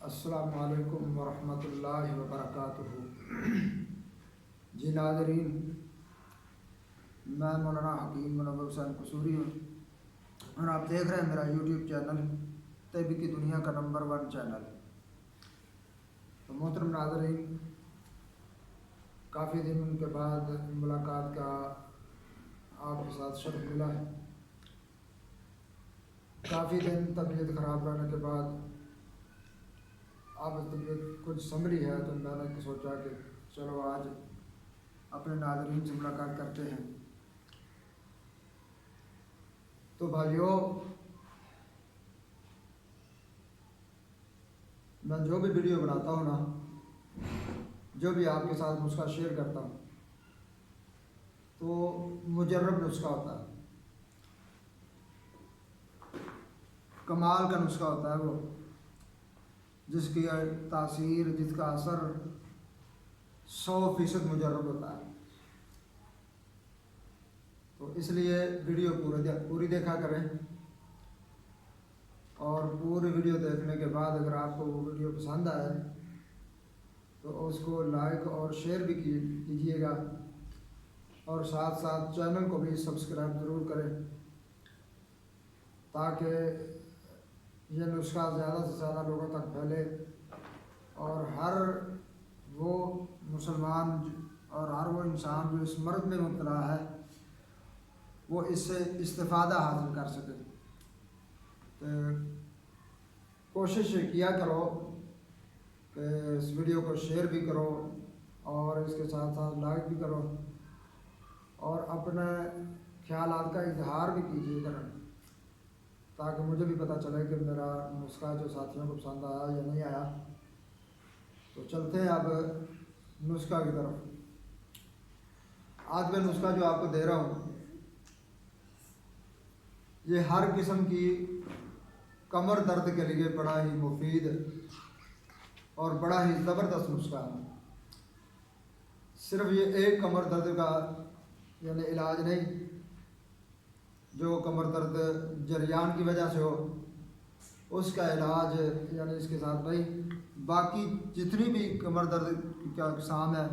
السلام علیکم ورحمۃ اللہ وبرکاتہ۔ جی ناظرین، میں مولانا حکیم منور حسین قصوری ہوں اور آپ دیکھ رہے ہیں میرا یوٹیوب چینل طب کی دنیا کا نمبر 1 چینل۔ تو محترم ناظرین، کافی دن کے بعد ملاقات کا آپ کے ساتھ شرف ملا ہے۔ کافی دن طبیعت خراب رہنے کے بعد اب طبیعت کچھ سنبھلی ہے، تو میں نے سوچا کہ چلو آج اپنے ناظرین سے ملاقات کرتے ہیں۔ تو بھائیو، میں جو بھی ویڈیو بناتا ہوں نا، جو بھی آپ کے ساتھ نسخہ شیئر کرتا ہوں، تو مجرب نسخہ ہوتا ہے، کمال کا نسخہ ہوتا ہے، وہ جس کی تاثیر، جس کا اثر 100% مجرب ہوتا ہے۔ تو اس لیے ویڈیو پوری دیکھا کریں، اور پوری ویڈیو دیکھنے کے بعد اگر آپ کو وہ ویڈیو پسند آئے تو اس کو لائک اور شیئر بھی کیجیے گا، اور ساتھ ساتھ چینل کو بھی سبسکرائب ضرور کریں، تاکہ یہ نسخہ زیادہ سے زیادہ لوگوں تک پھیلے اور ہر وہ مسلمان اور ہر وہ انسان جو اس مرض میں مبتلا ہے وہ اس سے استفادہ حاصل کر سکے۔ تو کوشش کیا کرو کہ اس ویڈیو کو شیئر بھی کرو اور اس کے ساتھ ساتھ لائک بھی کرو، اور اپنے خیالات کا اظہار بھی کیجیے کریں، تاکہ مجھے بھی پتہ چلے کہ میرا نسخہ جو ساتھیوں کو پسند آیا یا نہیں آیا۔ تو چلتے ہیں اب نسخہ کی طرف۔ آج میں نسخہ جو آپ کو دے رہا ہوں، یہ ہر قسم کی کمر درد کے لیے بڑا ہی مفید اور بڑا ہی زبردست نسخہ ہے۔ صرف یہ ایک کمر درد کا یعنی علاج نہیں، جو کمر درد جریان کی وجہ سے ہو اس کا علاج، یعنی اس کے ساتھ بھائی باقی جتنی بھی کمر درد کی اقسام ہے،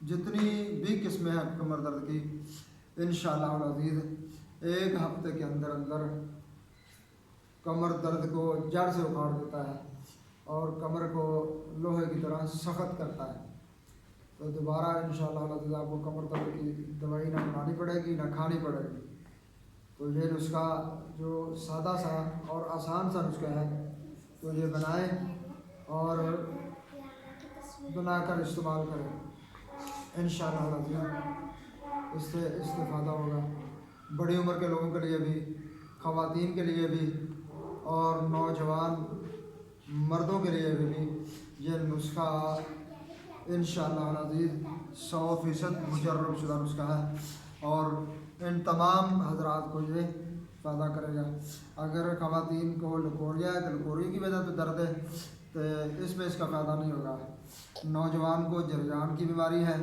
جتنی بھی قسمیں ہیں کمر درد کی، انشاءاللہ العزیز ایک ہفتے کے اندر اندر کمر درد کو جڑ سے اکھاڑ دیتا ہے اور کمر کو لوہے کی طرح سخت کرتا ہے۔ تو دوبارہ انشاءاللہ العزیز آپ کو کمر درد کی دوائی نہ کھانی پڑے گی، نہ کھانی پڑے گی۔ تو یہ نسخہ جو سادہ سا اور آسان سا نسخہ ہے، تو یہ بنائیں اور بنا کر استعمال کریں، انشاءاللہ العزیز اس سے استفادہ ہوگا۔ بڑی عمر کے لوگوں کے لیے بھی، خواتین کے لیے بھی اور نوجوان مردوں کے لیے بھی یہ نسخہ انشاءاللہ العزیز 100% مجرب شدہ نسخہ ہے، اور ان تمام حضرات کو یہ فائدہ کرے گا۔ اگر خواتین کو لکوریا ہے تو لکوری کی وجہ سے درد ہے تو اس میں اس کا فائدہ نہیں ہوگا۔ نوجوان کو جریان کی بیماری ہے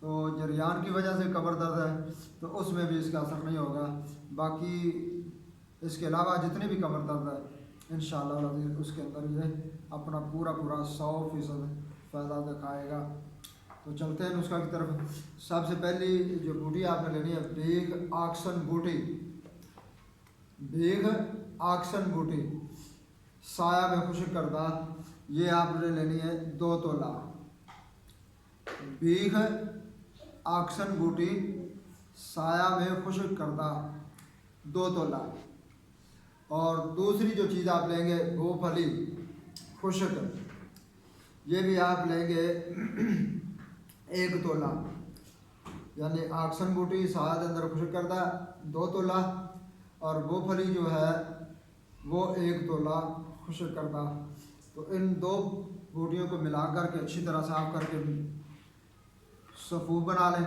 تو جریان کی وجہ سے کمر درد ہے تو اس میں بھی اس کا اثر نہیں ہوگا۔ باقی اس کے علاوہ جتنی بھی کمر درد ہے انشاءاللہ العزیز اس کے اندر یہ اپنا پورا 100% فائدہ دکھائے گا۔ تو چلتے ہیں نسخہ کی طرف۔ سب سے پہلی جو بوٹی آپ نے لینی ہے، بیگ آکسن بوٹی، بیگ آکسن بوٹی سایہ میں خشک کردہ، یہ آپ نے لینی ہے 2 تولہ۔ بیگ آکسن بوٹی سایہ میں خشک کردہ 2 تولہ۔ اور دوسری جو چیز آپ لیں گے وہ پھلی خشک، یہ بھی آپ لیں گے 1 تولہ، یعنی آکسن بوٹی سایہ کے اندر خشک کردہ 2 تولہ، اور وہ پھلی جو ہے وہ 1 تولہ خشک کردہ۔ تو ان 2 بوٹیوں کو ملا کر کے اچھی طرح صاف کر کے صفوف بنا لیں،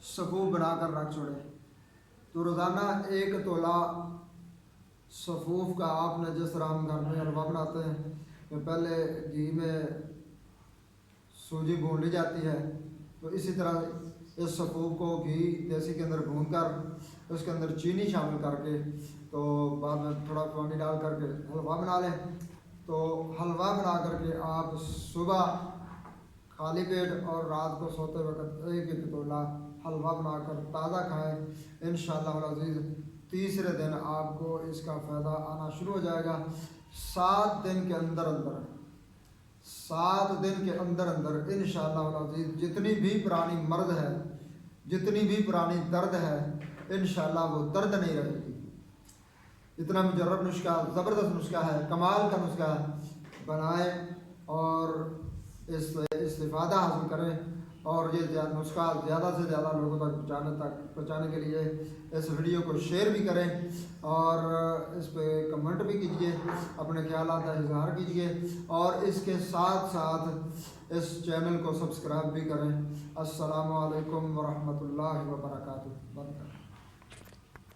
صفوف بنا کر رکھ چھوڑیں۔ تو روزانہ 1 تولہ صفوف کا آپ نے، جس طرح ہم گھر میں حلوہ بناتے ہیں کہ پہلے گھی میں سوجی بھون لی جاتی ہے، تو اسی طرح اس صفوف کو گھی دیسی کے اندر بھون کر اس کے اندر چینی شامل کر کے تو بعد میں تھوڑا پانی ڈال کر کے حلوہ بنا لیں۔ تو حلوہ بنا کر کے آپ صبح خالی پیٹ اور رات کو سوتے وقت ایک کٹورا حلوہ بنا کر تازہ کھائیں، انشاءاللہ العزیز تیسرے دن آپ کو اس کا فائدہ آنا شروع ہو جائے گا۔ 7 دن کے اندر اندر 7 دن کے اندر اندر انشاءاللہ العزیز جتنی بھی پرانی مرض ہے، جتنی بھی پرانی درد ہے، انشاءاللہ وہ درد نہیں رہے گی۔ اتنا مجرب نسخہ، زبردست نسخہ ہے، کمال کا نسخہ ہے، بنائیں اور اس سے استفادہ حاصل کریں، اور یہ نسخہ زیادہ سے زیادہ لوگوں تک پہنچانے کے لیے اس ویڈیو کو شیئر بھی کریں اور اس پہ کمنٹ بھی کیجیے، اپنے خیالات کا اظہار کیجیے، اور اس کے ساتھ ساتھ اس چینل کو سبسکرائب بھی کریں۔ السلام علیکم ورحمۃ اللہ وبرکاتہ۔